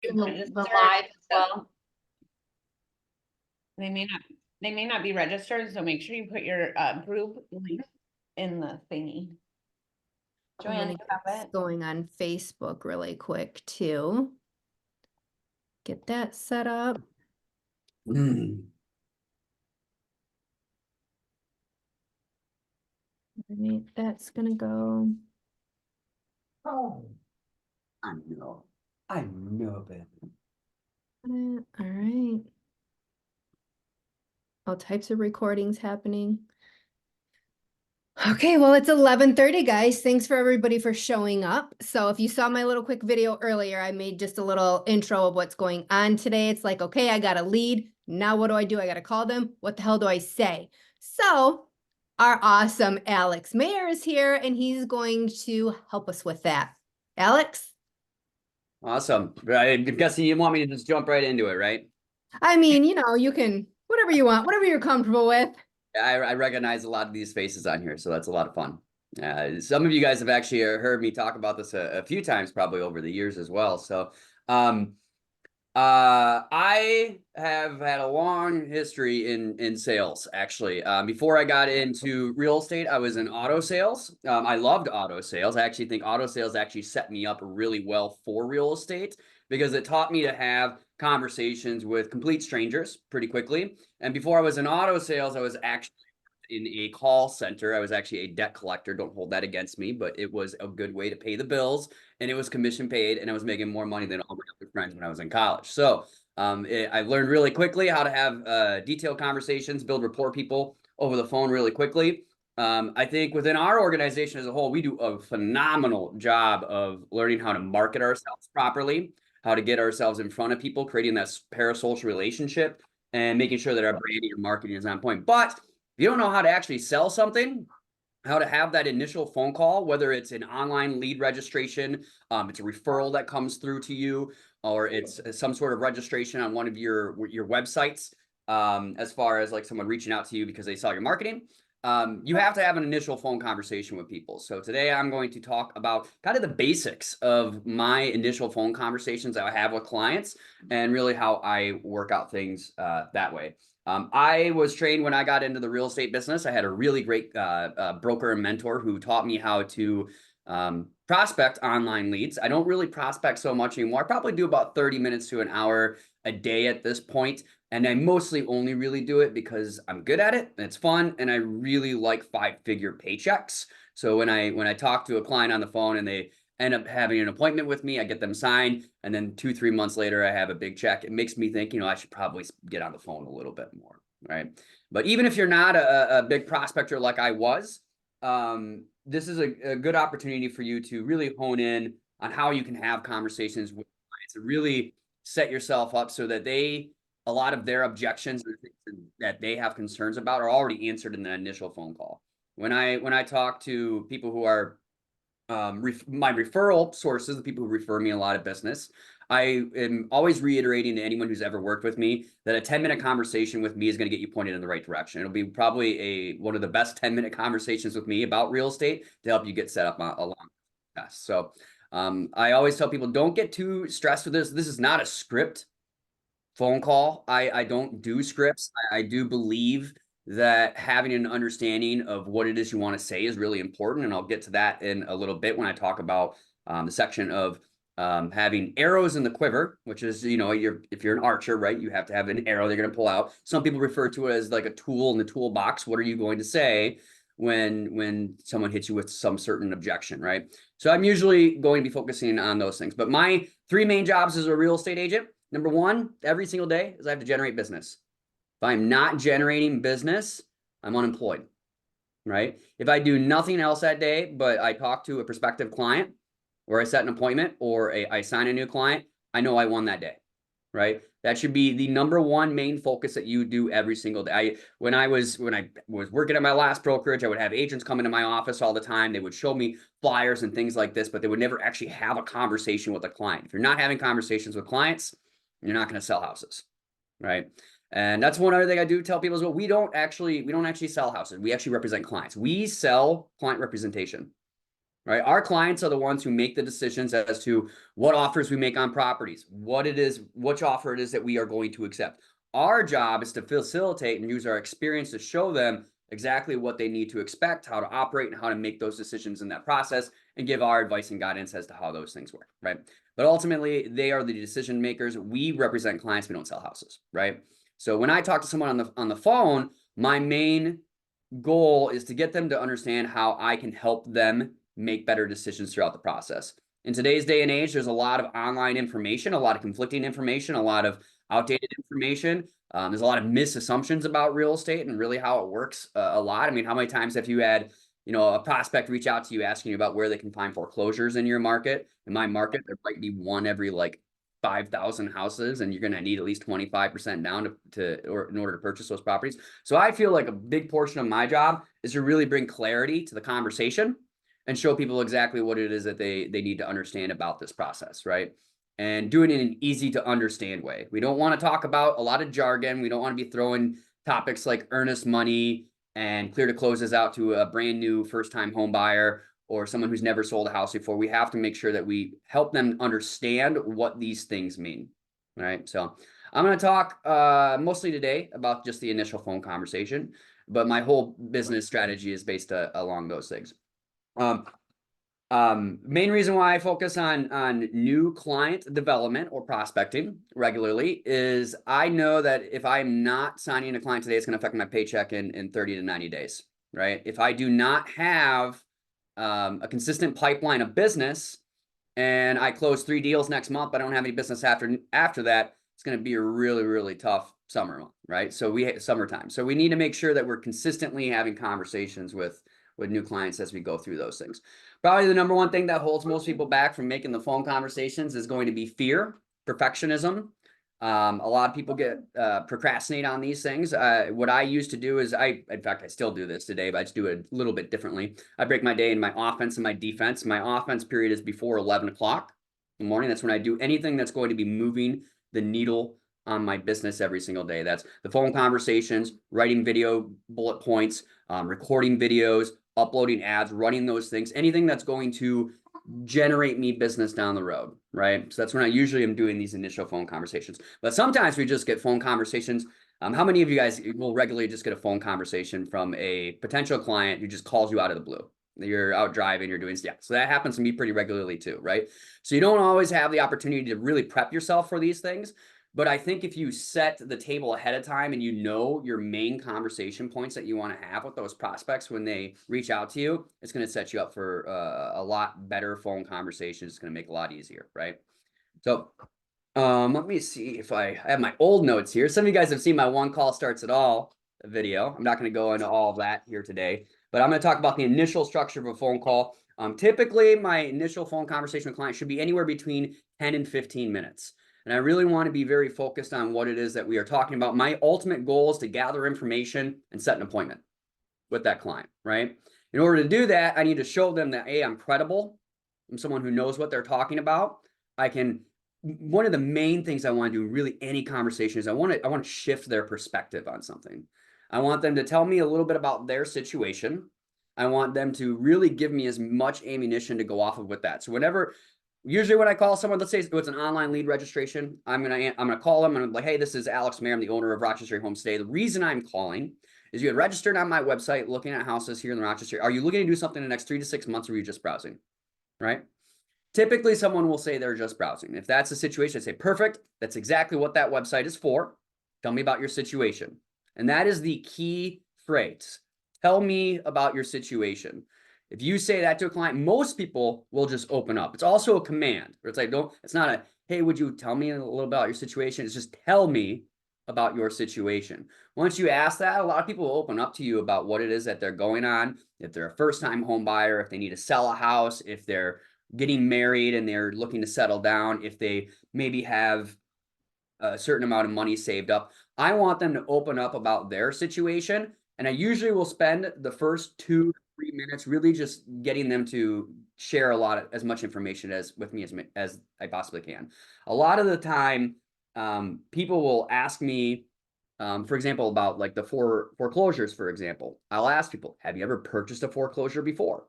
The live as well. They may not be registered, so make sure you put your group link in the thingy. Joanne, you have It's it? going on Facebook really quick too. Get that set up. Right, that's gonna go. Oh, I know that. All right. All types of recordings happening. Okay, well, it's 11:30, guys. Thanks for everybody for showing up. So if you saw my little quick video earlier, I made just a little intro of what's going on today. It's like, okay, I got a lead. Now what do? I got to call them. What the hell do I say? So our awesome Alex Mayer is here, and he's going to help us with that. Alex? Awesome. I'm guessing you want me to just jump right into it, right? I mean, you can, whatever you want, whatever you're comfortable with. I recognize a lot of these faces on here, so that's a lot of fun. Some of you guys have actually heard me talk about this a few times, probably over the years as well. So, I have had a long history in sales, actually. Before I got into real estate, I was in auto sales. I loved auto sales. I actually think auto sales actually set me up really well for real estate because it taught me to have conversations with complete strangers pretty quickly. And before I was in auto sales, I was actually in a call center. I was actually a debt collector. Don't hold that against me, but it was a good way to pay the bills, and it was commission paid, and I was making more money than all my other friends when I was in college. So I learned really quickly how to have detailed conversations, build rapport people over the phone really quickly. I think within our organization as a whole, we do a phenomenal job of learning how to market ourselves properly, how to get ourselves in front of people, creating that parasocial relationship, and making sure that our branding and marketing is on point. But if you don't know how to actually sell something, how to have that initial phone call, whether it's an online lead registration, it's a referral that comes through to you, or it's some sort of registration on one of your websites, as far as like someone reaching out to you because they saw your marketing. You have to have an initial phone conversation with people. So today I'm going to talk about kind of the basics of my initial phone conversations that I have with clients and really how I work out things that way. I was trained when I got into the real estate business. I had a really great broker and mentor who taught me how to prospect online leads. I don't really prospect so much anymore. I probably do about 30 minutes to an hour a day at this point. And I mostly only really do it because I'm good at it and it's fun. And I really like 5-figure paychecks. So when I talk to a client on the phone and they end up having an appointment with me, I get them signed, and then 2-3 months later, I have a big check. It makes me think, I should probably get on the phone a little bit more, right? But even if you're not a big prospector like I was, this is a good opportunity for you to really hone in on how you can have conversations with clients and really set yourself up so that a lot of their objections that they have concerns about are already answered in the initial phone call. When I talk to people who are my referral sources, the people who refer me a lot of business, I am always reiterating to anyone who's ever worked with me that a 10-minute conversation with me is going to get you pointed in the right direction. It'll be probably one of the best 10-minute conversations with me about real estate to help you get set up along the test. So I always tell people, don't get too stressed with this. This is not a script phone call. I don't do scripts. I do believe that having an understanding of what it is you want to say is really important. And I'll get to that in a little bit when I talk about the section of having arrows in the quiver, which is, if you're an archer, right, you have to have an arrow they're going to pull out. Some people refer to it as like a tool in the toolbox. What are you going to say when someone hits you with some certain objection, right? So I'm usually going to be focusing on those things. But my 3 main jobs as a real estate agent, number 1, every single day, is I have to generate business. If I'm not generating business, I'm unemployed, right? If I do nothing else that day, but I talk to a prospective client or I set an appointment or I sign a new client, I know I won that day, right? That should be the number 1 main focus that you do every single day. When I was working at my last brokerage, I would have agents come into my office all the time. They would show me flyers and things like this, but they would never actually have a conversation with a client. If you're not having conversations with clients, you're not going to sell houses, right? And that's one other thing I do tell people as well. We don't actually sell houses. We actually represent clients. We sell client representation, right? Our clients are the ones who make the decisions as to what offers we make on properties, which offer it is that we are going to accept. Our job is to facilitate and use our experience to show them exactly what they need to expect, how to operate, and how to make those decisions in that process, and give our advice and guidance as to how those things work, right? But ultimately, they are the decision makers. We represent clients. We don't sell houses, right? So when I talk to someone on the phone, my main goal is to get them to understand how I can help them make better decisions throughout the process. In today's day and age, there's a lot of online information, a lot of conflicting information, a lot of outdated information. There's a lot of misassumptions about real estate and really how it works a lot. I mean, how many times have you had, a prospect reach out to you asking you about where they can find foreclosures in your market? In my market, there might be one every like 5,000 houses, and you're going to need at least 25% down in order to purchase those properties. So I feel like a big portion of my job is to really bring clarity to the conversation and show people exactly what it is that they need to understand about this process, right? And do it in an easy to understand way. We don't want to talk about a lot of jargon. We don't want to be throwing topics like earnest money and clear to closes out to a brand new first-time home buyer or someone who's never sold a house before. We have to make sure that we help them understand what these things mean, right? So I'm going to talk mostly today about just the initial phone conversation, but my whole business strategy is based along those things. Main reason why I focus on new client development or prospecting regularly is I know that if I'm not signing a client today, it's going to affect my paycheck in 30 to 90 days, right? If I do not have a consistent pipeline of business and I close 3 deals next month, but I don't have any business after that, it's going to be a really, really tough summer month, right? So summertime. So we need to make sure that we're consistently having conversations with new clients as we go through those things. Probably the number one thing that holds most people back from making the phone conversations is going to be fear, perfectionism. A lot of people procrastinate on these things. What I used to do is in fact, I still do this today, but I just do it a little bit differently. I break my day in my offense and my defense. My offense period is before 11 o'clock in the morning. That's when I do anything that's going to be moving the needle on my business every single day. That's the phone conversations, writing video bullet points, recording videos, uploading ads, running those things, anything that's going to generate me business down the road, right? So that's when I usually am doing these initial phone conversations. But sometimes we just get phone conversations. How many of you guys will regularly just get a phone conversation from a potential client who just calls you out of the blue? You're out driving, you're doing, yeah. So that happens to me pretty regularly too, right? So you don't always have the opportunity to really prep yourself for these things. But I think if you set the table ahead of time and you know your main conversation points that you want to have with those prospects when they reach out to you, it's going to set you up for a lot better phone conversations. It's going to make it a lot easier, right? So let me see if I have my old notes here. Some of you guys have seen my One Call Starts It All video. I'm not going to go into all of that here today, but I'm going to talk about the initial structure of a phone call. Typically, my initial phone conversation with clients should be anywhere between 10 and 15 minutes. And I really want to be very focused on what it is that we are talking about. My ultimate goal is to gather information and set an appointment with that client, right? In order to do that, I need to show them that, A, I'm credible. I'm someone who knows what they're talking about. One of the main things I want to do in really any conversation is I want to shift their perspective on something. I want them to tell me a little bit about their situation. I want them to really give me as much ammunition to go off of with that. So usually when I call someone, let's say it's an online lead registration, I'm gonna call them and I'm like, hey, this is Alex Mayer. I'm the owner of Rochester Homestay. The reason I'm calling is you had registered on my website looking at houses here in the Rochester. Are you looking to do something in the next 3 to 6 months, or are you just browsing? Right? Typically, someone will say they're just browsing. If that's the situation, I say, perfect. That's exactly what that website is for. Tell me about your situation. And that is the key phrase. Tell me about your situation. If you say that to a client, most people will just open up. It's also a command. It's like, it's not a, hey, would you tell me a little about your situation? It's just tell me about your situation. Once you ask that, a lot of people will open up to you about what it is that they're going on. If they're a first-time home buyer, if they need to sell a house, if they're getting married and they're looking to settle down, if they maybe have a certain amount of money saved up. I want them to open up about their situation. And I usually will spend the first 2 to 3 minutes really just getting them to share as much information with me as I possibly can. A lot of the time, people will ask me, for example, about like the foreclosures, for example. I'll ask people, have you ever purchased a foreclosure before?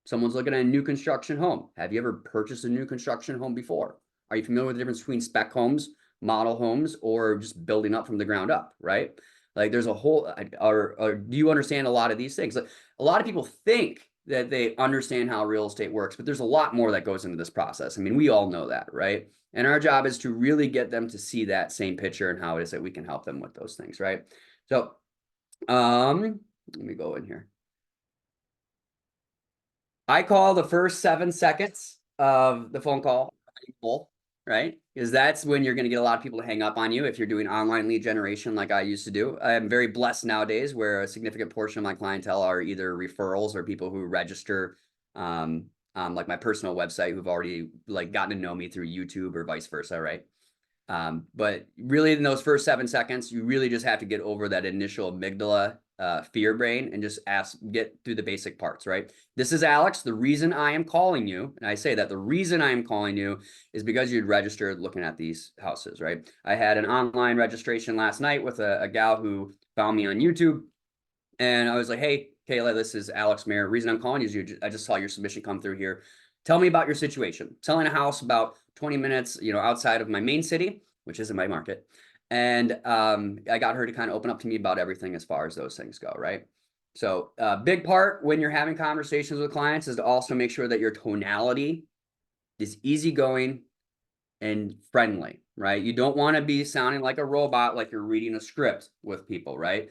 Someone's looking at a new construction home. Have you ever purchased a new construction home before? Are you familiar with the difference between spec homes, model homes, or just building up from the ground up, right? Like there's a whole, or do you understand a lot of these things? Like, a lot of people think that they understand how real estate works, but there's a lot more that goes into this process. I mean, we all know that, right? And our job is to really get them to see that same picture and how it is that we can help them with those things, right? So, let me go in here. I call the first 7 seconds of the phone call full, right? Because that's when you're going to get a lot of people to hang up on you if you're doing online lead generation like I used to do. I am very blessed nowadays where a significant portion of my clientele are either referrals or people who register like my personal website who've already like gotten to know me through YouTube or vice versa, right? But really in those first 7 seconds, you really just have to get over that initial amygdala fear brain and just get through the basic parts, right? This is Alex. The reason I am calling you, and I say that the reason I am calling you is because you'd registered looking at these houses, right? I had an online registration last night with a gal who found me on YouTube. And I was like, hey, Kayla, this is Alex Mayer. The reason I'm calling you is I just saw your submission come through here. Tell me about your situation. Selling a house about 20 minutes, outside of my main city, which isn't my market. And I got her to kind of open up to me about everything as far as those things go, right? So big part when you're having conversations with clients is to also make sure that your tonality is easygoing and friendly, right? You don't want to be sounding like a robot, like you're reading a script with people, right?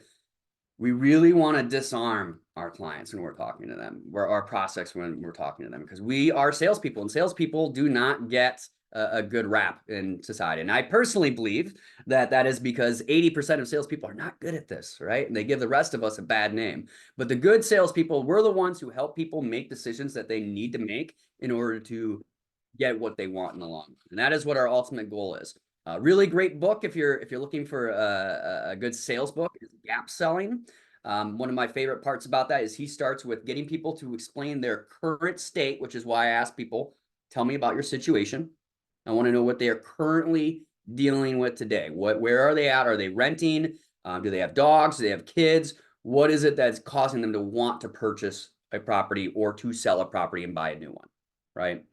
We really want to disarm our clients when we're talking to them, our prospects when we're talking to them, because we are salespeople, and salespeople do not get a good rap in society. And I personally believe that that is because 80% of salespeople are not good at this, right? And they give the rest of us a bad name. But the good salespeople, we're the ones who help people make decisions that they need to make in order to get what they want in the long run. And that is what our ultimate goal is. Really great book if you're looking for a good sales book is Gap Selling. One of my favorite parts about that is he starts with getting people to explain their current state, which is why I ask people, tell me about your situation. I want to know what they are currently dealing with today. Where are they at? Are they renting? Do they have dogs? Do they have kids? What is it that's causing them to want to purchase a property or to sell a property and buy a new one, right?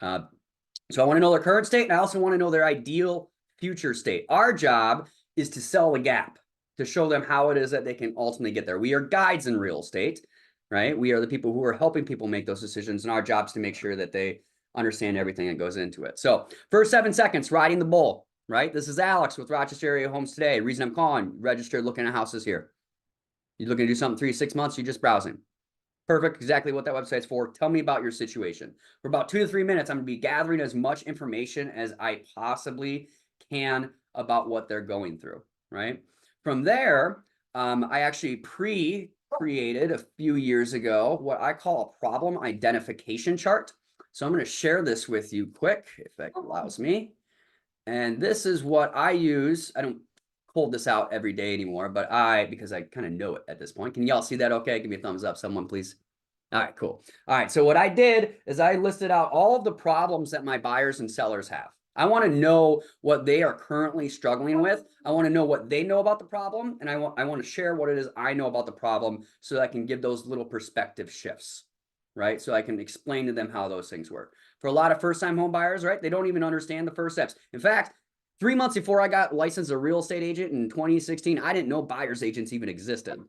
So I want to know their current state, and I also want to know their ideal future state. Our job is to sell the gap, to show them how it is that they can ultimately get there. We are guides in real estate, right? We are the people who are helping people make those decisions, and our job is to make sure that they understand everything that goes into it. So first 7 seconds, riding the bull, right? This is Alex with Rochester Area Homes Today. Reason I'm calling, registered looking at houses here. You're looking to do something 3 to 6 months, you're just browsing. Perfect, exactly what that website's for. Tell me about your situation. For about 2 to 3 minutes, I'm gonna be gathering as much information as I possibly can about what they're going through, right? From there, I actually created a few years ago what I call a problem identification chart. So I'm going to share this with you quick, if that allows me. And this is what I use. I don't hold this out every day anymore, but because I kind of know it at this point. Can y'all see that okay? Give me a thumbs up, someone, please. All right, cool. All right, so what I did is I listed out all of the problems that my buyers and sellers have. I want to know what they are currently struggling with. I want to know what they know about the problem, and I want to share what it is I know about the problem so that I can give those little perspective shifts, right? So I can explain to them how those things work. For a lot of first-time home buyers, right, they don't even understand the first steps. In fact, 3 months before I got licensed as a real estate agent in 2016, I didn't know buyer's agents even existed.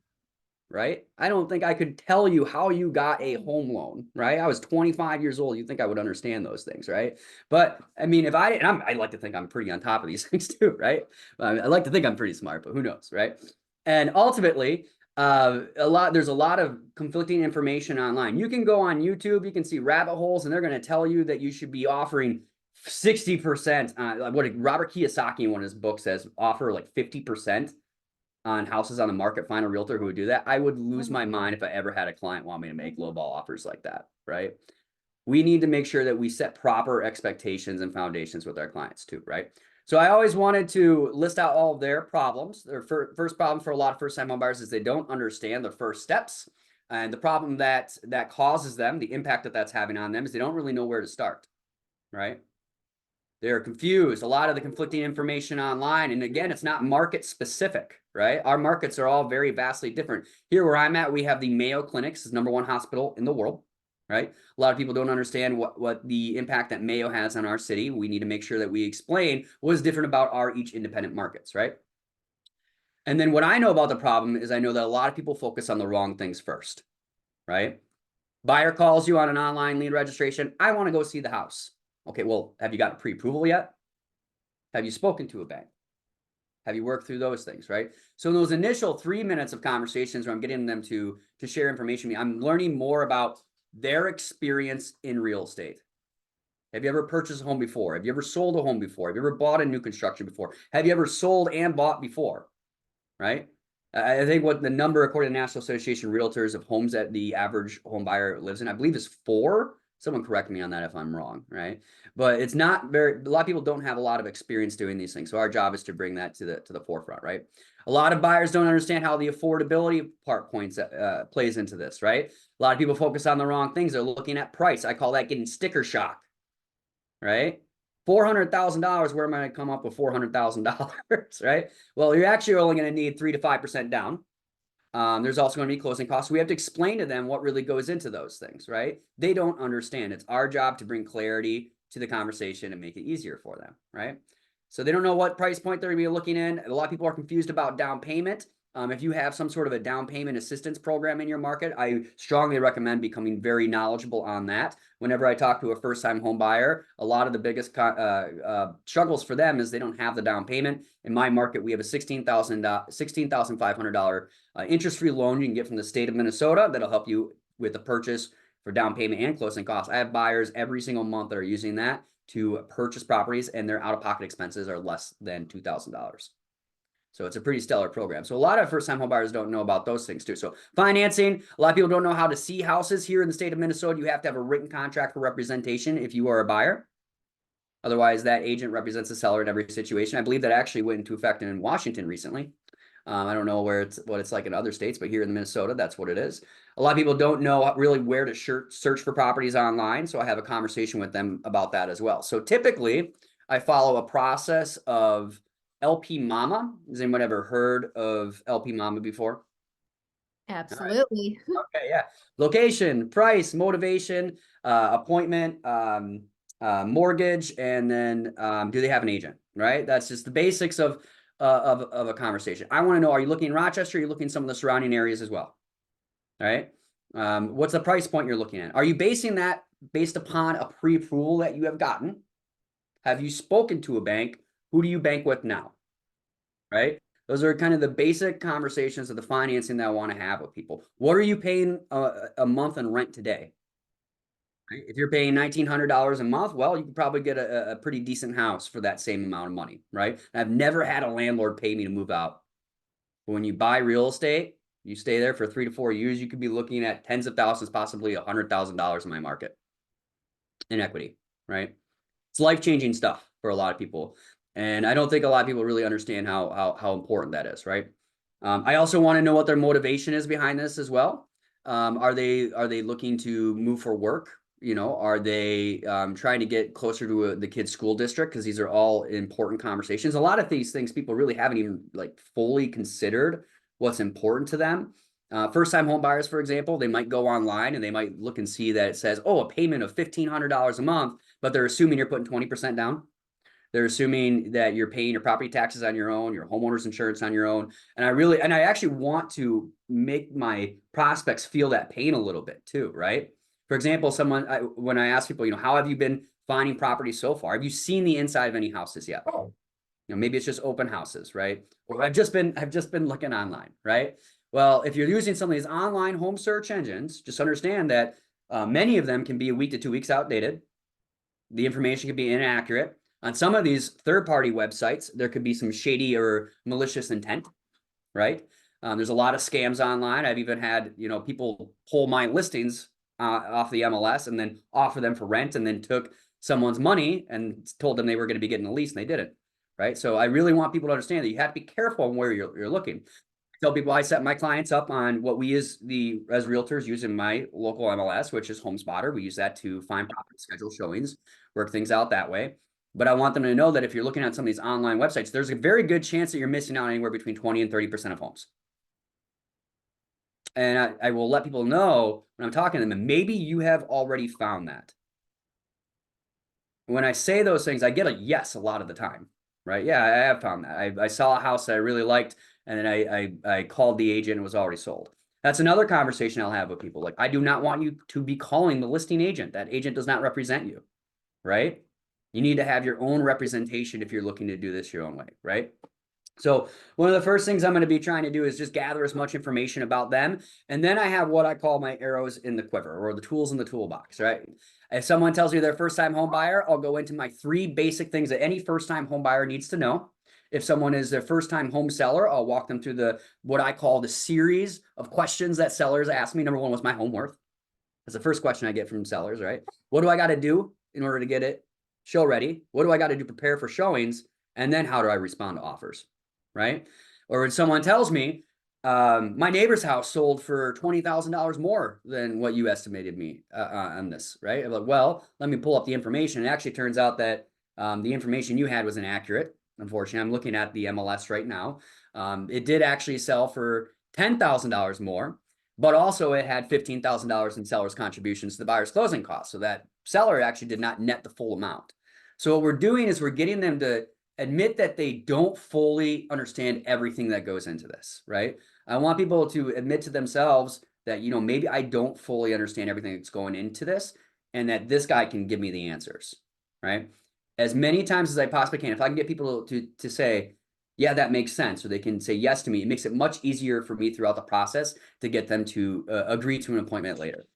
Right? I don't think I could tell you how you got a home loan, right? I was 25 years old. You'd think I would understand those things, right? But I mean, if I didn't, I like to think I'm pretty on top of these things too, right? I like to think I'm pretty smart, but who knows, right? And ultimately, there's a lot of conflicting information online. You can go on YouTube, you can see rabbit holes, and they're going to tell you that you should be offering 60%. What Robert Kiyosaki in one of his books says, offer like 50% on houses on the market, find a realtor who would do that. I would lose my mind if I ever had a client want me to make lowball offers like that, right? We need to make sure that we set proper expectations and foundations with our clients too, right? So I always wanted to list out all of their problems. Their first problem for a lot of first-time home buyers is they don't understand the first steps. And the problem that causes them, the impact that that's having on them, is they don't really know where to start, right? They're confused. A lot of the conflicting information online. And again, it's not market specific, right? Our markets are all very vastly different. Here where I'm at, we have the Mayo Clinic. This is #1 hospital in the world. right? A lot of people don't understand what the impact that Mayo has on our city. We need to make sure that we explain what is different about our each independent markets, right? And then what I know about the problem is I know that a lot of people focus on the wrong things first, right? Buyer calls you on an online lead registration. I want to go see the house. Okay, well, have you gotten pre-approval yet? Have you spoken to a bank? Have you worked through those things, right? So in those initial 3 minutes of conversations where I'm getting them to share information with me, I'm learning more about their experience in real estate. Have you ever purchased a home before? Have you ever sold a home before? Have you ever bought a new construction before? Have you ever sold and bought before, right? I think what the number, according to the National Association of Realtors, of homes that the average home buyer lives in, I believe is 4. Someone correct me on that if I'm wrong, right? But it's not very, a lot of people don't have a lot of experience doing these things. So our job is to bring that to the forefront, right? A lot of buyers don't understand how the affordability part plays into this, right? A lot of people focus on the wrong things. They're looking at price. I call that getting sticker shock, right? $400,000, where am I going to come up with $400,000, right? Well, you're actually only going to need 3 to 5% down. There's also going to be closing costs. We have to explain to them what really goes into those things, right? They don't understand. It's our job to bring clarity to the conversation and make it easier for them, right? So they don't know what price point they're going to be looking in. A lot of people are confused about down payment. If you have some sort of a down payment assistance program in your market, I strongly recommend becoming very knowledgeable on that. Whenever I talk to a first-time home buyer, a lot of the biggest struggles for them is they don't have the down payment. In my market, we have a $16,500 interest-free loan you can get from the state of Minnesota that'll help you with the purchase for down payment and closing costs. I have buyers every single month that are using that to purchase properties, and their out-of-pocket expenses are less than $2,000. So it's a pretty stellar program. So a lot of first-time home buyers don't know about those things too. So financing, a lot of people don't know how to see houses here in the state of Minnesota. You have to have a written contract for representation if you are a buyer. Otherwise, that agent represents the seller in every situation. I believe that actually went into effect in Washington recently. I don't know what it's like in other states, but here in Minnesota, that's what it is. A lot of people don't know really where to search for properties online. So I have a conversation with them about that as well. So typically, I follow a process of LP Mama. Has anyone ever heard of LP Mama before? Absolutely. Okay, yeah. Location, price, motivation, appointment, mortgage, and then do they have an agent, right? That's just the basics of a conversation. I want to know, are you looking in Rochester? Are you looking in some of the surrounding areas as well? All right. What's the price point you're looking at? Are you basing that based upon a pre-approval that you have gotten? Have you spoken to a bank? Who do you bank with now? Right? Those are kind of the basic conversations of the financing that I want to have with people. What are you paying a month in rent today? Right? If you're paying $1,900 a month, well, you can probably get a pretty decent house for that same amount of money, right? And I've never had a landlord pay me to move out. But when you buy real estate, you stay there for 3 to 4 years, you could be looking at tens of thousands, possibly $100,000 in my market in equity, right? It's life-changing stuff for a lot of people. And I don't think a lot of people really understand how important that is, right? I also want to know what their motivation is behind this as well. Are they looking to move for work? You know, are they trying to get closer to the kid's school district? Because these are all important conversations. A lot of these things people really haven't even like fully considered what's important to them. First-time home buyers, for example, they might go online and they might look and see that it says, oh, a payment of $1,500 a month, but they're assuming you're putting 20% down. They're assuming that you're paying your property taxes on your own, your homeowner's insurance on your own. And I actually want to make my prospects feel that pain a little bit too, right? For example, when I ask people, you know, how have you been finding properties so far? Have you seen the inside of any houses yet? You know, maybe it's just open houses, right? Or I've just been looking online, right? Well, if you're using some of these online home search engines, just understand that many of them can be a week to 2 weeks outdated. The information can be inaccurate. On some of these third-party websites, there could be some shady or malicious intent, right? There's a lot of scams online. I've even had, you know, people pull my listings off the MLS and then offer them for rent and then took someone's money and told them they were going to be getting a lease and they didn't, right? So I really want people to understand that you have to be careful on where you're looking. I tell people I set my clients up on what we as realtors use in my local MLS, which is HomeSpotter. We use that to find property, schedule showings, work things out that way. But I want them to know that if you're looking at some of these online websites, there's a very good chance that you're missing out anywhere between 20 and 30% of homes. And I will let people know when I'm talking to them, and maybe you have already found that. When I say those things, I get a yes a lot of the time, right? Yeah, I have found that. I saw a house that I really liked, and then I called the agent and it was already sold. That's another conversation I'll have with people. Like, I do not want you to be calling the listing agent. That agent does not represent you, right? You need to have your own representation if you're looking to do this your own way, right? So one of the first things I'm going to be trying to do is just gather as much information about them. And then I have what I call my arrows in the quiver, or the tools in the toolbox, right? If someone tells me they're a first-time home buyer, I'll go into my 3 basic things that any first-time home buyer needs to know. If someone is their first-time home seller, I'll walk them through what I call the series of questions that sellers ask me. Number 1, what's my home worth? That's the first question I get from sellers, right? What do I got to do in order to get it show ready? What do I got to do to prepare for showings? And then how do I respond to offers, right? Or when someone tells me, my neighbor's house sold for $20,000 more than what you estimated me on this, right? I'm like, well, let me pull up the information. It actually turns out that the information you had was inaccurate. Unfortunately, I'm looking at the MLS right now. It did actually sell for $10,000 more, but also it had $15,000 in seller's contributions to the buyer's closing costs. So that seller actually did not net the full amount. So what we're doing is we're getting them to admit that they don't fully understand everything that goes into this, right? I want people to admit to themselves that, you know, maybe I don't fully understand everything that's going into this, and that this guy can give me the answers, right? As many times as I possibly can. If I can get people to say, yeah, that makes sense, or they can say yes to me, it makes it much easier for me throughout the process to get them to agree to an appointment later.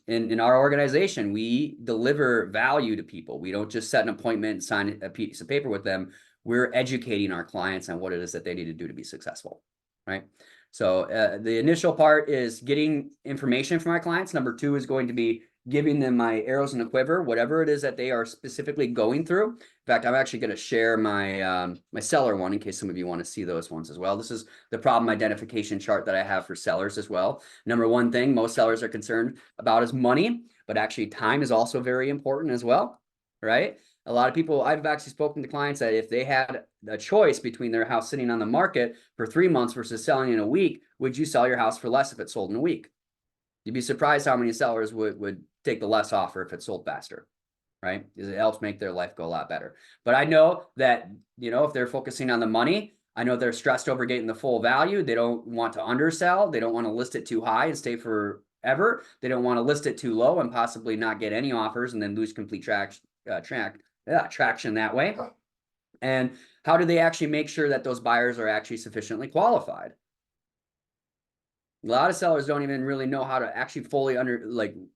In our organization, we deliver value to people. We don't just set an appointment and sign a piece of paper with them. We're educating our clients on what it is that they need to do to be successful, right? So the initial part is getting information from our clients. Number 2 is going to be giving them my arrows in the quiver, whatever it is that they are specifically going through. In fact, I'm actually going to share my my seller one in case some of you want to see those ones as well. This is the problem identification chart that I have for sellers as well. Number 1 thing most sellers are concerned about is money, but actually time is also very important as well, right? A lot of people, I've actually spoken to clients that if they had a choice between their house sitting on the market for 3 months versus selling in a week, would you sell your house for less if it sold in a week? You'd be surprised how many sellers would take the less offer if it sold faster, right? Because it helps make their life go a lot better. But I know that, you know, if they're focusing on the money, I know they're stressed over getting the full value. They don't want to undersell. They don't want to list it too high and stay forever. They don't want to list it too low and possibly not get any offers and then lose complete traction that way. And how do they actually make sure that those buyers are actually sufficiently qualified? A lot of sellers don't even really know how to actually fully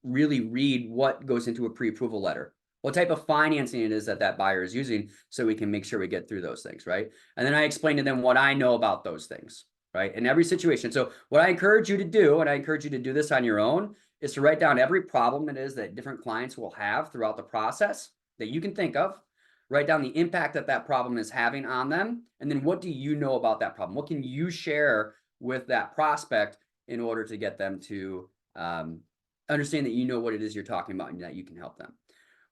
really read what goes into a pre-approval letter, what type of financing it is that buyer is using, so we can make sure we get through those things, right? And then I explain to them what I know about those things, right? In every situation. So what I encourage you to do, and I encourage you to do this on your own, is to write down every problem it is that different clients will have throughout the process that you can think of. Write down the impact that problem is having on them. And then what do you know about that problem? What can you share with that prospect in order to get them to understand that you know what it is you're talking about and that you can help them.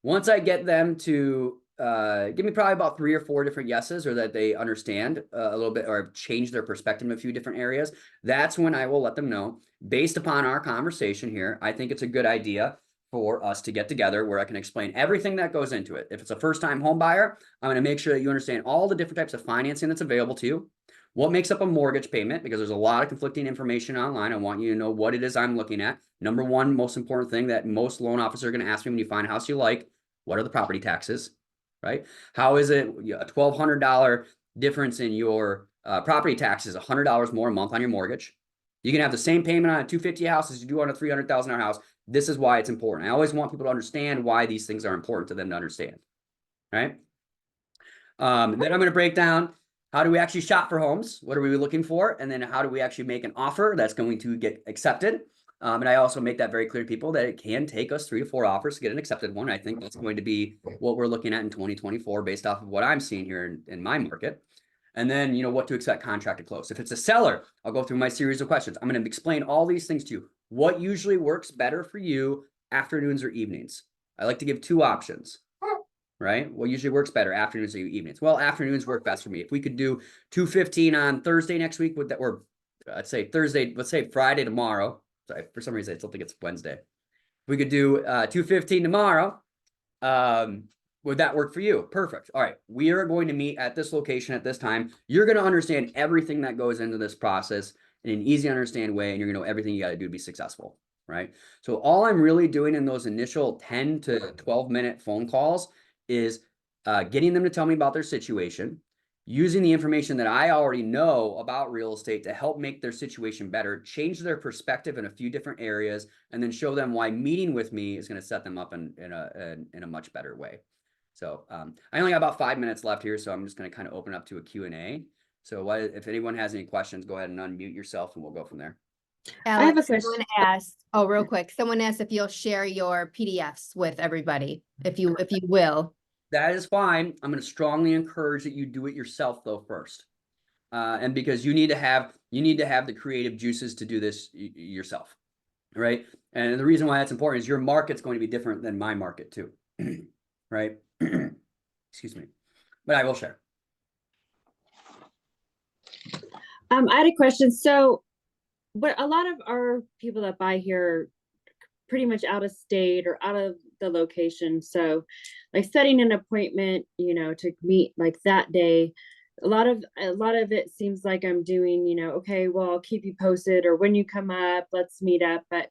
Once I get them to give me probably about 3 or 4 different yeses, or that they understand a little bit or have changed their perspective in a few different areas, that's when I will let them know, based upon our conversation here, I think it's a good idea for us to get together where I can explain everything that goes into it. If it's a first-time home buyer, I'm going to make sure that you understand all the different types of financing that's available to you. What makes up a mortgage payment? Because there's a lot of conflicting information online. I want you to know what it is I'm looking at. Number 1, most important thing that most loan officers are going to ask me when you find a house you like, what are the property taxes, right? How is it a $1,200 difference in your property taxes, $100 more a month on your mortgage? You can have the same payment on a $250,000 house as you do on a $300,000 house. This is why it's important. I always want people to understand why these things are important to them to understand, right? Then I'm going to break down, how do we actually shop for homes? What are we looking for? And then how do we actually make an offer that's going to get accepted? And I also make that very clear to people that it can take us 3 to 4 offers to get an accepted one. I think that's going to be what we're looking at in 2024 based off of what I'm seeing here in my market. And then, you know, what to expect contract to close. If it's a seller, I'll go through my series of questions. I'm going to explain all these things to you. What usually works better for you, afternoons or evenings? I like to give 2 options. Right? What usually works better, afternoons or evenings? Well, afternoons work best for me. If we could do 2:15 on Thursday next week, would that, or let's say Thursday, let's say Friday tomorrow. Sorry, for some reason I still think it's Wednesday. We could do 2:15 tomorrow. Would that work for you? Perfect. All right. We are going to meet at this location at this time. You're going to understand everything that goes into this process in an easy to understand way, and you're going to know everything you got to do to be successful. Right. So all I'm really doing in those initial 10 to 12-minute phone calls is getting them to tell me about their situation, using the information that I already know about real estate to help make their situation better, change their perspective in a few different areas, and then show them why meeting with me is going to set them up in a much better way. So I only got about 5 minutes left here, so I'm just going to kind of open up to a Q&A. So if anyone has any questions, go ahead and unmute yourself and we'll go from there. Alex, I have a question. someone asked, oh, real quick. Someone asked if you'll share your PDFs with everybody, if you will. That is fine. I'm going to strongly encourage that you do it yourself though first. And because you need to have the creative juices to do this yourself. Right. And the reason why that's important is your market's going to be different than my market too. Right. Excuse me. But I will share. I had a question. So, but a lot of our people that buy here are pretty much out of state or out of the location. So like setting an appointment, you know, to meet like that day, a lot of it seems like I'm doing, you know, okay, well, I'll keep you posted, or when you come up, let's meet up. But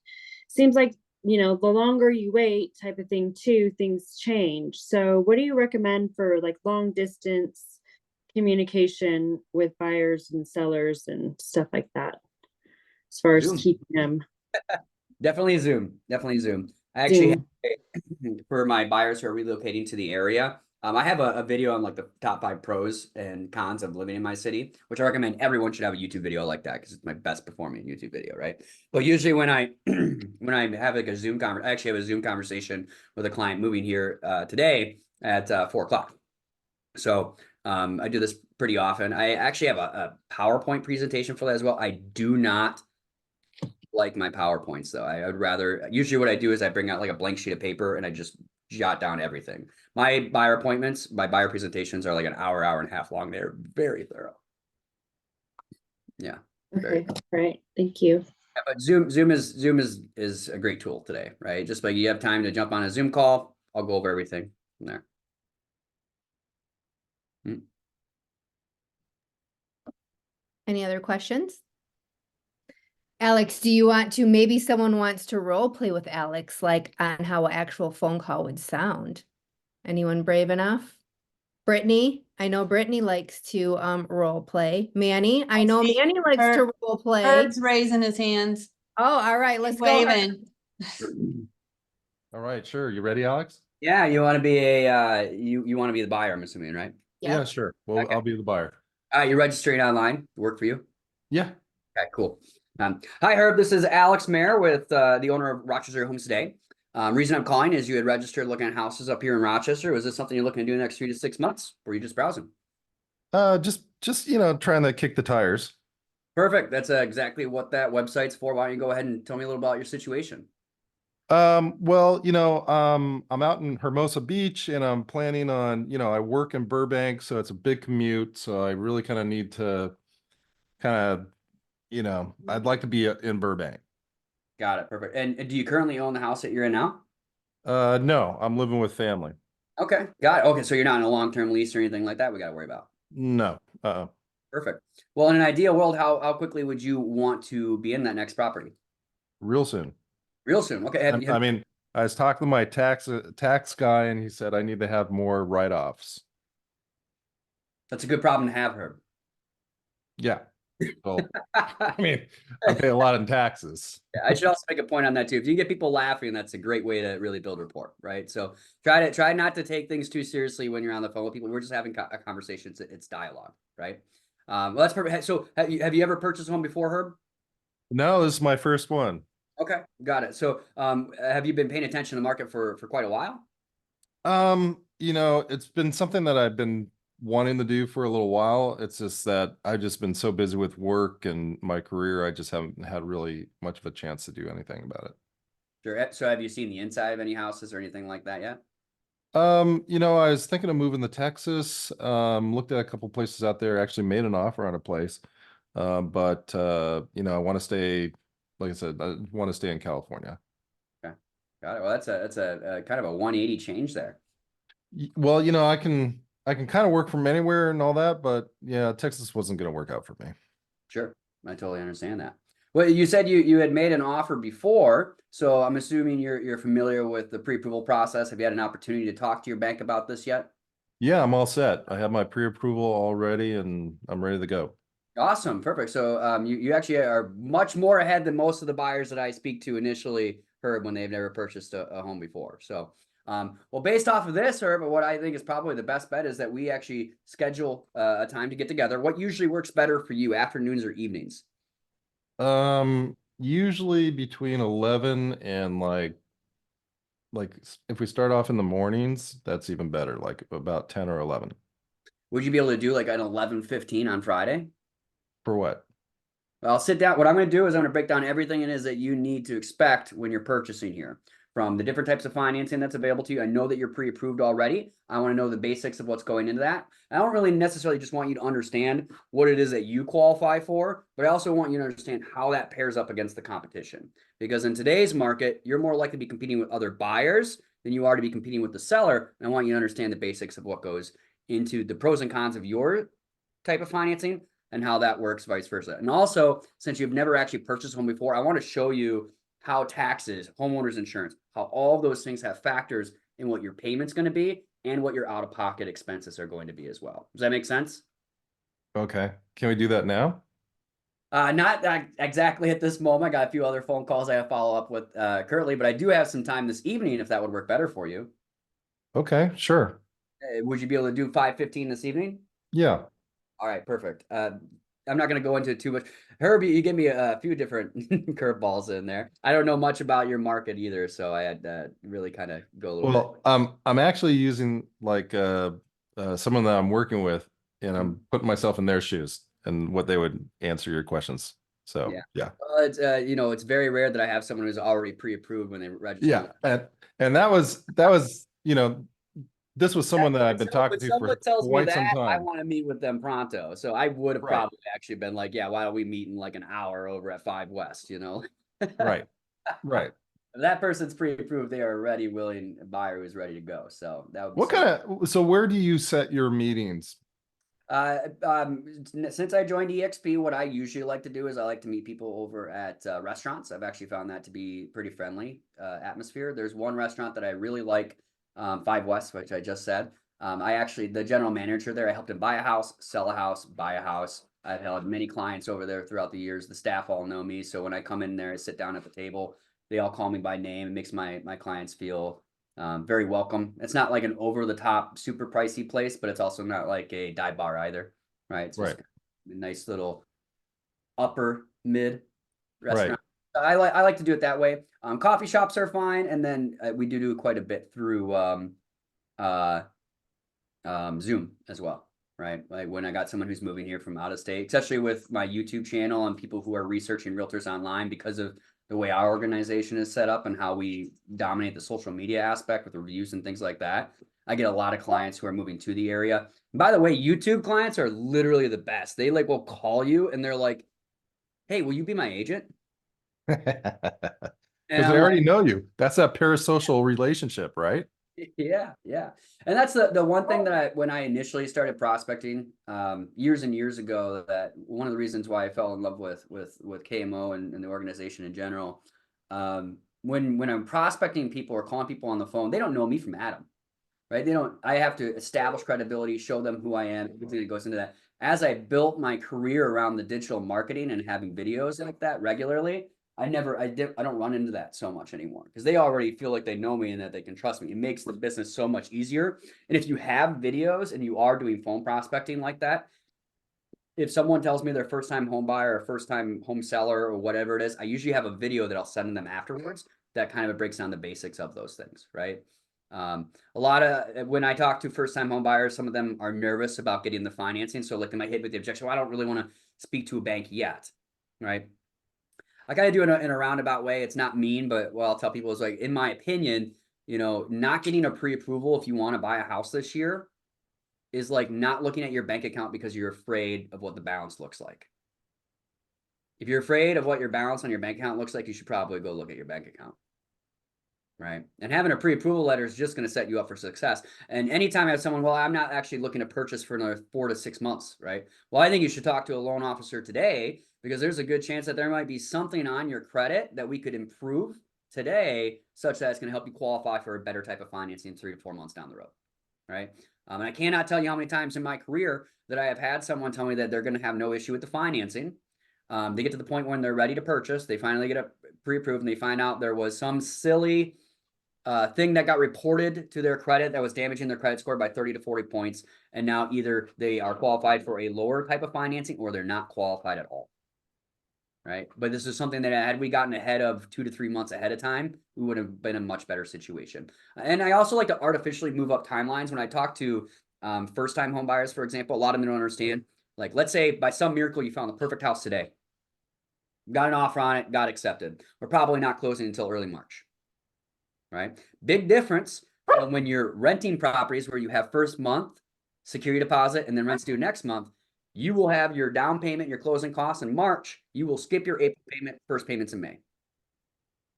seems like, you know, the longer you wait type of thing too, things change. So what do you recommend for like long distance communication with buyers and sellers and stuff like that, as far as Zoom. keeping them? Definitely Zoom. I actually for my buyers who are relocating to the area, I have a video on like the top 5 pros and cons of living in my city, which I recommend everyone should have a YouTube video like that because it's my best performing YouTube video, right? But usually when I have like a Zoom conversation, I actually have a Zoom conversation with a client moving here today at 4 o'clock. So I do this pretty often. I actually have a PowerPoint presentation for that as well. I do not like my PowerPoints though. I would rather, usually what I do is I bring out like a blank sheet of paper and I just jot down everything. My buyer presentations are like an hour and a half long. They're very thorough. Yeah. Okay, all right, thank you. Yeah, but Zoom is a great tool today, right? Just like you have time to jump on a Zoom call, I'll go over everything from there. Any other questions? Alex, do you want to, maybe someone wants to role play with Alex, like on how an actual phone call would sound? Anyone brave enough? Brittany, I know Brittany likes to role play. Manny, I know see Manny likes to Herb- role play. Herb's raising his hands, Oh, all right, let's go. Herb. waving. All right, sure. You ready, Alex? Yeah, you want to be a you want to be the buyer, I'm assuming, right? Yeah. Yeah, sure. Well, Okay. I'll be the buyer. You're registering online. Work for you? Yeah. Okay, cool. Hi, Herb. This is Alex Mayer with the owner of Rochester Homes Today. Reason I'm calling is you had registered looking at houses up here in Rochester. Was this something you're looking to do in the next 3 to 6 months? Or are you just browsing? Just you know, trying to kick the tires. Perfect. That's exactly what that website's for. Why don't you go ahead and tell me a little about your situation? Well, you know, I'm out in Hermosa Beach and I'm planning on, you know, I work in Burbank, so it's a big commute. So I really kind of need to you know, I'd like to be in Burbank. Got it. Perfect. And do you currently own the house that you're in now? No, I'm living with family. Okay. Got it. Okay. So you're not in a long-term lease or anything like that we got to worry about. No. Perfect. Well, in an ideal world, how quickly would you want to be in that next property? Real soon. Real soon. Okay. I mean, I was talking to my tax guy and he said I need to have more write-offs. That's a good problem to have, Herb. Yeah. Well, I mean, I pay a lot in taxes. Yeah, I should also make a point on that too. If you get people laughing, that's a great way to really build rapport, right? So try not to take things too seriously when you're on the phone with people. We're just having a conversation. It's dialogue, right? Well, that's perfect. So have you ever purchased a home before, Herb? No, this is my first one. Okay, got it. So have you been paying attention to the market for quite a while? You know, it's been something that I've been wanting to do for a little while. It's just that I've just been so busy with work and my career, I just haven't had really much of a chance to do anything about it. Sure. So have you seen the inside of any houses or anything like that yet? You know, I was thinking of moving to Texas, looked at a couple places out there, actually made an offer on a place. But you know, I want to stay, like I said, I want to stay in California. Got it. Well, that's a kind of a 180 change there. Well, you know, I can kind of work from anywhere and all that, but yeah, Texas wasn't going to work out for me. Sure. I totally understand that. Well, you said you had made an offer before, so I'm assuming you're familiar with the pre-approval process. Have you had an opportunity to talk to your bank about this yet? Yeah, I'm all set. I have my pre-approval already and I'm ready to go. Awesome. Perfect. So you actually are much more ahead than most of the buyers that I speak to initially, Herb, when they've never purchased a home before. So well, based off of this, Herb, what I think is probably the best bet is that we actually schedule a time to get together. What usually works better for you, afternoons or evenings? Usually between 11 and if we start off in the mornings, that's even better, like about 10 or 11. Would you be able to do like an 11:15 on Friday? For what? I'll sit down. What I'm going to do is I'm going to break down everything it is that you need to expect when you're purchasing here, from the different types of financing that's available to you. I know that you're pre-approved already. I want to know the basics of what's going into that. I don't really necessarily just want you to understand what it is that you qualify for, but I also want you to understand how that pairs up against the competition. Because in today's market, you're more likely to be competing with other buyers than you are to be competing with the seller. And I want you to understand the basics of what goes into the pros and cons of your type of financing and how that works, vice versa. And also, since you've never actually purchased one before, I want to show you how taxes, homeowners insurance, how all of those things have factors in what your payment's going to be and what your out-of-pocket expenses are going to be as well. Does that make sense? Okay. Can we do that now? Not exactly at this moment. I got a few other phone calls I have to follow up with currently, but I do have some time this evening if that would work better for you. Okay, sure. Would you be able to do 5:15 this evening? Yeah. All right, perfect. I'm not going to go into it too much. Herbie, you gave me a few different curveballs in there. I don't know much about your market either, so I had to really kind of go a little bit. Well, I'm actually using like someone that I'm working with, and I'm putting myself in their shoes and what they would answer your questions. So yeah. Well, it's it's very rare that I have someone who's already pre-approved when they register. Yeah. And that was this was someone that I've been talking to for someone tells me quite some that, I time. want to meet with them pronto. So I would have Right. probably actually been like, yeah, why don't we meet in like an hour over at 5 West, Right. Right. If that person's pre-approved, they are a ready, willing buyer who's ready to go. So that would be So where do you set your meetings? Since I joined EXP, what I usually like to do is I like to meet people over at restaurants. I've actually found that to be pretty friendly atmosphere. There's one restaurant that I really like, 5 West, which I just said. The general manager there, I helped him buy a house, sell a house, buy a house. I've held many clients over there throughout the years. The staff all know me. So when I come in there, I sit down at the table, they all call me by name. It makes my clients feel very welcome. It's not like an over the top, super pricey place, but it's also not like a dive bar either. Right. It's just a nice little upper mid restaurant. I like to do it that way. Coffee shops are fine. And then we do quite a bit through Zoom as well. Right. Like when I got someone who's moving here from out of state, especially with my YouTube channel and people who are researching realtors online, because of the way our organization is set up and how we dominate the social media aspect with reviews and things like that. I get a lot of clients who are moving to the area. And by the way, YouTube clients are literally the best. They will call you and they're like, hey, will you be my agent? Because they already know you. That's that parasocial relationship, right? Yeah. And that's the one thing that when I initially started prospecting years and years ago, that one of the reasons why I fell in love with KMO and the organization in general. When I'm prospecting people or calling people on the phone, they don't know me from Adam, right? I have to establish credibility, show them who I am, everything that goes into that. As I built my career around the digital marketing and having videos like that regularly, I don't run into that so much anymore because they already feel like they know me and that they can trust me. It makes the business so much easier. And if you have videos and you are doing phone prospecting like that, if someone tells me they're first time home buyer or first time home seller or whatever it is, I usually have a video that I'll send them afterwards that kind of breaks down the basics of those things, right? A lot of when I talk to first time home buyers, some of them are nervous about getting the financing. So like they might hit with the objection, well, I don't really want to speak to a bank yet, right? I kind of do it in a roundabout way. It's not mean, but what I'll tell people is like, in my opinion, not getting a pre-approval if you want to buy a house this year is like not looking at your bank account because you're afraid of what the balance looks like. If you're afraid of what your balance on your bank account looks like, you should probably go look at your bank account. Right. And having a pre-approval letter is just going to set you up for success. And anytime I have someone, well, I'm not actually looking to purchase for another 4 to 6 months. Right. Well, I think you should talk to a loan officer today, because there's a good chance that there might be something on your credit that we could improve today, such that it's going to help you qualify for a better type of financing 3 to 4 months down the road. Right. And I cannot tell you how many times in my career that I have had someone tell me that they're going to have no issue with the financing. They get to the point when they're ready to purchase. They finally get a pre-approved and they find out there was some silly thing that got reported to their credit that was damaging their credit score by 30 to 40 points. And now either they are qualified for a lower type of financing or they're not qualified at all. Right. But this is something that had we gotten ahead of 2 to 3 months ahead of time, we would have been in a much better situation. And I also like to artificially move up timelines. When I talk to first-time home buyers, for example, a lot of them don't understand. Like, let's say by some miracle, you found the perfect house today. Got an offer on it, got accepted. We're probably not closing until early March. Right? Big difference from when you're renting properties where you have first month security deposit and then rent's due next month. You will have your down payment, your closing costs in March. You will skip your April payment, first payments in May.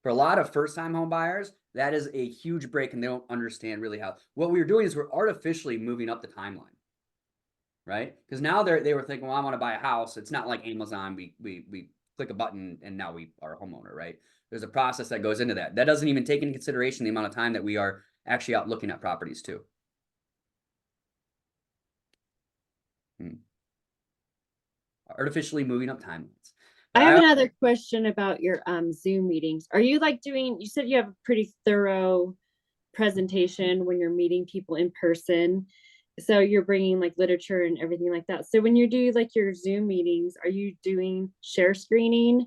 For a lot of first-time home buyers, that is a huge break, and they don't understand really how. What we're doing is we're artificially moving up the timeline, right? Because now they were thinking, well, I want to buy a house. It's not like Amazon. We click a button and now we are a homeowner, right? There's a process that goes into that. That doesn't even take into consideration the amount of time that we are actually out looking at properties too. Artificially moving up timelines. I have another question about your Zoom meetings. Are you like you said you have a pretty thorough presentation when you're meeting people in person. So you're bringing like literature and everything like that. So when you do like your Zoom meetings, are you doing share screening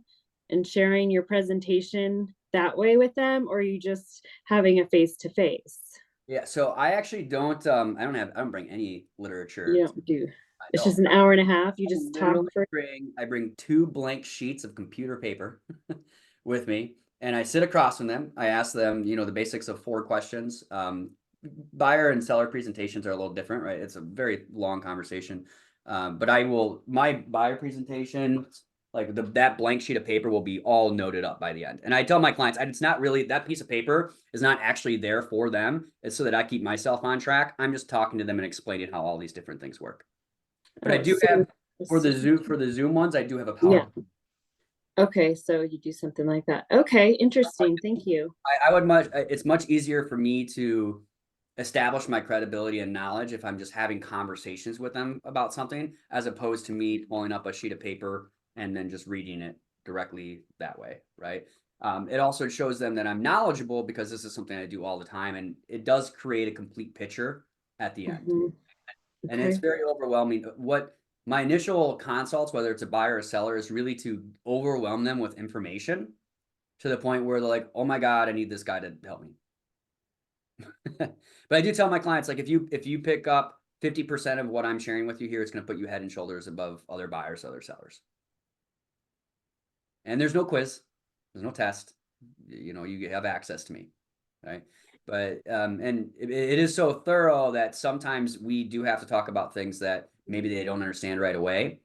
and sharing your presentation that way with them, or are you just having a face-to-face? Yeah, so I actually don't I don't bring any literature. You don't do. It's just an hour and a half. You just talk for. I bring 2 blank sheets of computer paper with me, and I sit across from them. I ask them, the basics of 4 questions. Buyer and seller presentations are a little different, right? It's a very long conversation. But my buyer presentation, like that blank sheet of paper will be all noted up by the end. And I tell my clients, it's not really, that piece of paper is not actually there for them. It's so that I keep myself on track. I'm just talking to them and explaining how all these different things work. But I do have, for the Zoom ones, I do have a PowerPoint. Yeah. Okay, so you do something like that. Okay, interesting. Thank you. It's much easier for me to establish my credibility and knowledge if I'm just having conversations with them about something, as opposed to me pulling up a sheet of paper and then just reading it directly that way, right? It also shows them that I'm knowledgeable, because this is something I do all the time, and it does create a complete picture at the end. Mm-hmm. And it's very overwhelming. What my initial consults, whether it's a buyer or seller, is really to overwhelm them with information to the point where they're like, oh my God, I need this guy to help me. But I do tell my clients, like, if you pick up 50% of what I'm sharing with you here, it's going to put you head and shoulders above other buyers, other sellers. And there's no quiz, there's no test. You have access to me, right? But and it is so thorough that sometimes we do have to talk about things that maybe they don't understand right away,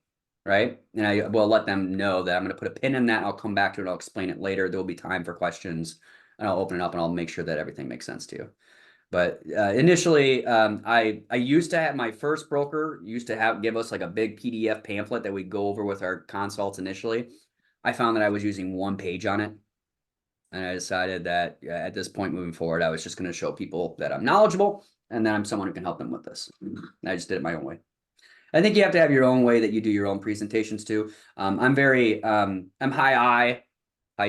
right? And I will let them know that I'm going to put a pin in that. I'll come back to it. I'll explain it later. There will be time for questions, and I'll open it up and I'll make sure that everything makes sense to you. But initially, I used to have, my first broker used to give us like a big PDF pamphlet that we go over with our consults initially. I found that I was using 1 page on it. And I decided that at this point moving forward, I was just going to show people that I'm knowledgeable and that I'm someone who can help them with this. And I just did it my own way. I think you have to have your own way that you do your own presentations too. I'm high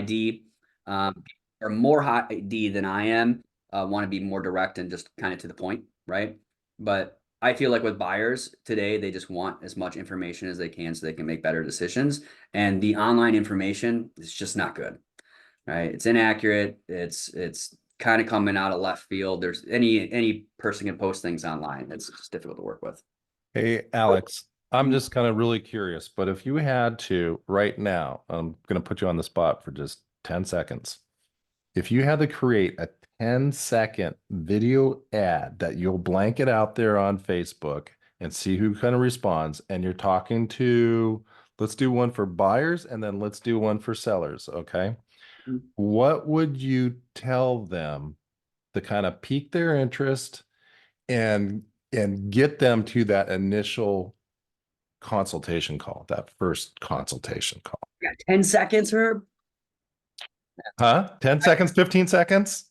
D, or more high D than I am. Want to be more direct and just kind of to the point, right? But I feel like with buyers today, they just want as much information as they can so they can make better decisions. And the online information is just not good. Right, it's inaccurate. It's kind of coming out of left field. There's any person can post things online. It's just difficult to work with. Hey, Alex, I'm just kind of really curious, but if you had to right now, I'm going to put you on the spot for just 10 seconds. If you had to create a 10-second video ad that you'll blanket out there on Facebook and see who kind of responds, and you're talking to, Let's do one for buyers and then let's do one for sellers. Okay. Mm. What would you tell them to kind of pique their interest and get them to that initial consultation call, that first consultation call? You got 10 seconds, Herb? Huh? 10 seconds, 15 seconds?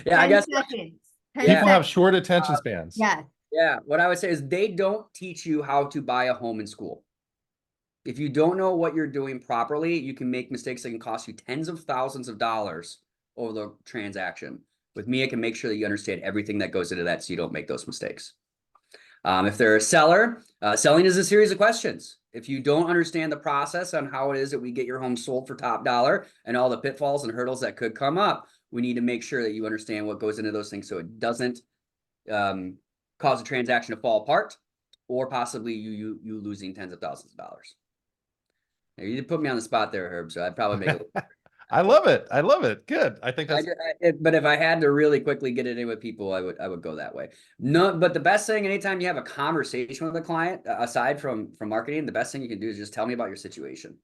Yeah, I 10 guess. seconds. 10 Yeah. People have seconds. short attention spans. Yeah. Yeah, what I would say is they don't teach you how to buy a home in school. If you don't know what you're doing properly, you can make mistakes that can cost you tens of thousands of dollars over the transaction. With me, I can make sure that you understand everything that goes into that so you don't make those mistakes. If they're a seller, selling is a series of questions. If you don't understand the process on how it is that we get your home sold for top dollar and all the pitfalls and hurdles that could come up, we need to make sure that you understand what goes into those things so it doesn't cause a transaction to fall apart, or possibly you losing tens of thousands of dollars. Now, you did put me on the spot there, Herb, so I'd probably make it. I love it. I love it. Good. I think that's But if I had to really quickly get it in with people, I would go that way. No, but the best thing, anytime you have a conversation with a client, aside from marketing, the best thing you can do is just tell me about your situation.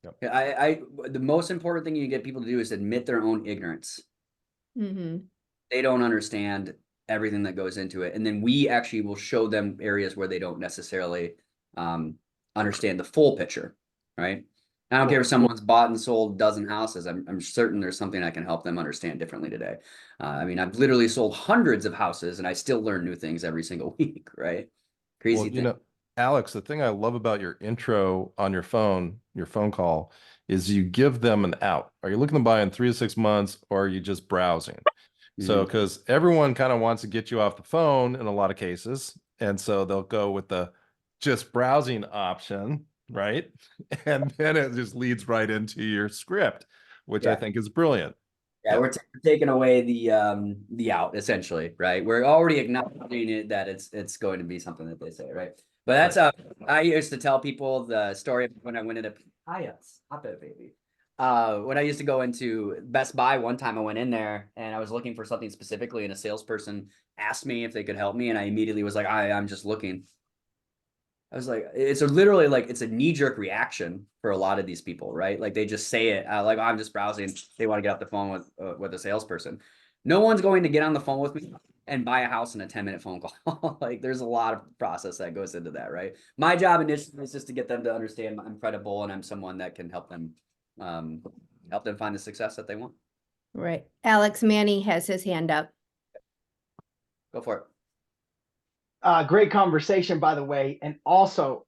Yep. The most important thing you get people to do is admit their own ignorance. Mm-hmm. They don't understand everything that goes into it, and then we actually will show them areas where they don't necessarily understand the full picture, right? I don't care if someone's bought and sold a dozen houses. I'm certain there's something I can help them understand differently today. I mean, I've literally sold hundreds of houses and I still learn new things every single week, right? Crazy well, thing. you know, Alex, the thing I love about your intro on your phone call, is you give them an out. Are you looking to buy in 3 to 6 months, or are you just browsing? So, because everyone kind of wants to get you off the phone in a lot of cases. And so they'll go with the just browsing option, right? And then it just leads right into your script, which I Yeah. think is brilliant. Yeah, we're taking away the out essentially, right? We're already acknowledging it that it's going to be something that they say, right? But that's I used to tell people the story of when I went into stop it, baby. When I used to go into Best Buy one time, I went in there and I was looking for something specifically, and a salesperson asked me if they could help me, and I immediately was like, I'm just looking. I was like, it's literally like it's a knee-jerk reaction for a lot of these people, right? Like they just say it like, I'm just browsing. They want to get off the phone with a salesperson. No one's going to get on the phone with me and buy a house in a 10-minute phone call. Like there's a lot of process that goes into that, right? My job initially is just to get them to understand I'm credible and I'm someone that can help them find the success that they want. Right. Alex Manny has his hand up. Go for it. Great conversation, by the way. And also,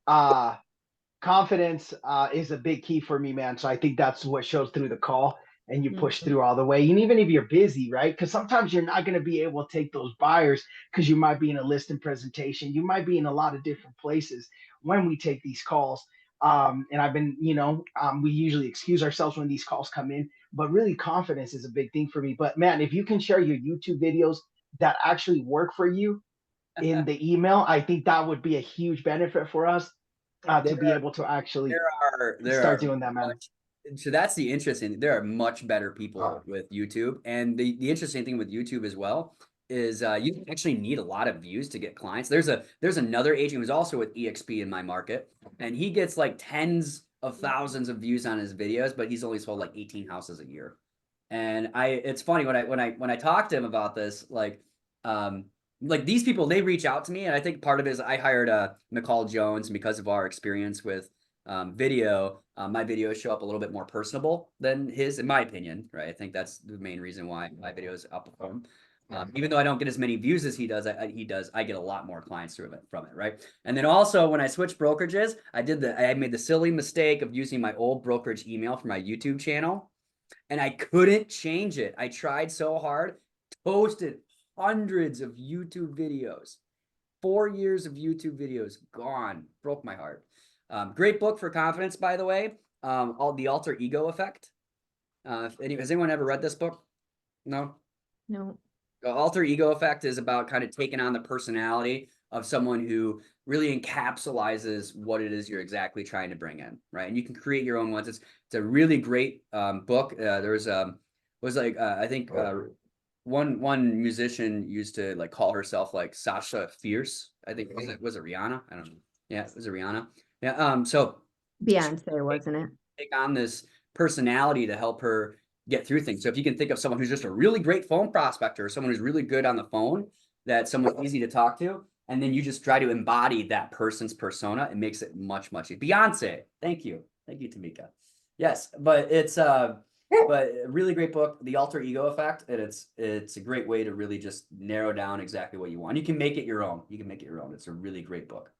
confidence is a big key for me, man. So I think that's what shows through the call, and you push through all the way. And even if you're busy, right? Because sometimes you're not going to be able to take those buyers because you might be in a listing presentation. You might be in a lot of different places when we take these calls. And I've been, we usually excuse ourselves when these calls come in, but really confidence is a big thing for me. But man, if you can share your YouTube videos that actually work for you in the email, I think that would be a huge benefit for us to be able to actually start doing that, man. So that's the interesting. There are much better people with YouTube, and the interesting thing with YouTube as well is you actually need a lot of views to get clients. There's another agent who's also with EXP in my market, and he gets like tens of thousands of views on his videos, but he's only sold like 18 houses a year. And it's funny when I talk to him about this, like these people, they reach out to me, and I think part of it is I hired McCall Jones, and because of our experience with video, my videos show up a little bit more personable than his, in my opinion, right? I think that's the main reason why my videos outperform. Even though I don't get as many views as he does, I get a lot more clients from it, right? And then also when I switched brokerages, I made the silly mistake of using my old brokerage email for my YouTube channel, and I couldn't change it. I tried so hard, posted hundreds of YouTube videos, 4 years of YouTube videos gone, broke my heart. Great book for confidence, by the way. The Alter Ego Effect. Has anyone ever read this book? No? No. The Alter Ego Effect is about kind of taking on the personality of someone who really encapsulates what it is you're exactly trying to bring in, right? And you can create your own ones. It's a really great book. I think one musician used to like call herself like Sasha Fierce. I think was it Rihanna? I don't know. Yeah, it was Rihanna. Yeah. So Beyonce, wasn't it? take on this personality to help her get through things. So if you can think of someone who's just a really great phone prospector, or someone who's really good on the phone, that someone's easy to talk to, and then you just try to embody that person's persona, it makes it much easier. Beyonce, thank you, Tamika. Yes, but it's but a really great book, The Alter Ego Effect, and it's a great way to really just narrow down exactly what you want. You can make it your own. It's a really great book.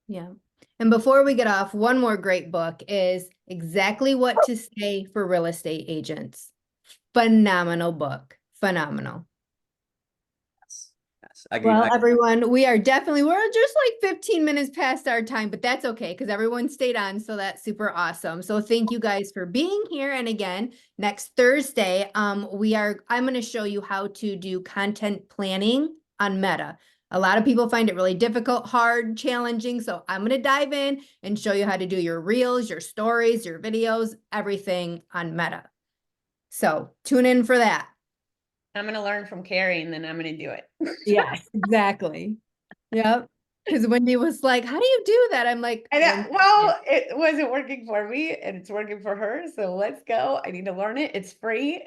Yeah. And before we get off, one more great book is Exactly What to Say for Real Estate Agents. Phenomenal book. Phenomenal. Yes, I agree. Well, everyone, we're just like 15 minutes past our time, but that's okay because everyone stayed on. So that's super awesome. So thank you guys for being here. And again, next Thursday, I'm going to show you how to do content planning on Meta. A lot of people find it really difficult, hard, challenging. So I'm going to dive in and show you how to do your reels, your stories, your videos, everything on Meta. So tune in for that. I'm going to learn from Carrie and then I'm going to do it. Yes, exactly. Yep. Because Wendy was like, how do you do that? I'm like, Well, it wasn't working for me and it's working for her. So let's go. I need to learn it. It's free.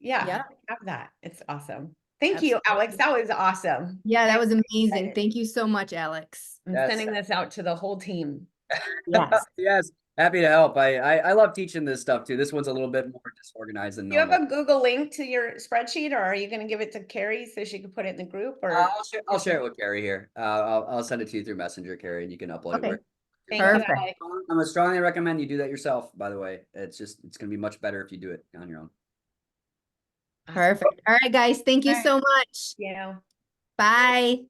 Yeah. Have that. It's awesome. Thank you, Alex. That was awesome. Yeah, that was amazing. excited. Thank you so much, Alex. I'm Yes. sending this out to the whole team. Yes. Yes, happy to help. I love teaching this stuff too. This one's a little bit more disorganized than Do you have normal. a Google link to your spreadsheet or are you going to give it to Carrie so she can put it in the group or? I'll share it with Carrie here. I'll send it to you through Messenger, Carrie, and you can upload Okay. it. Thank Perfect. you, Alex. I would strongly recommend you do that yourself, by the way. It's going to be much better if you do it on your own. Perfect. All right, guys. Thank you All right. so much. Yeah. Bye.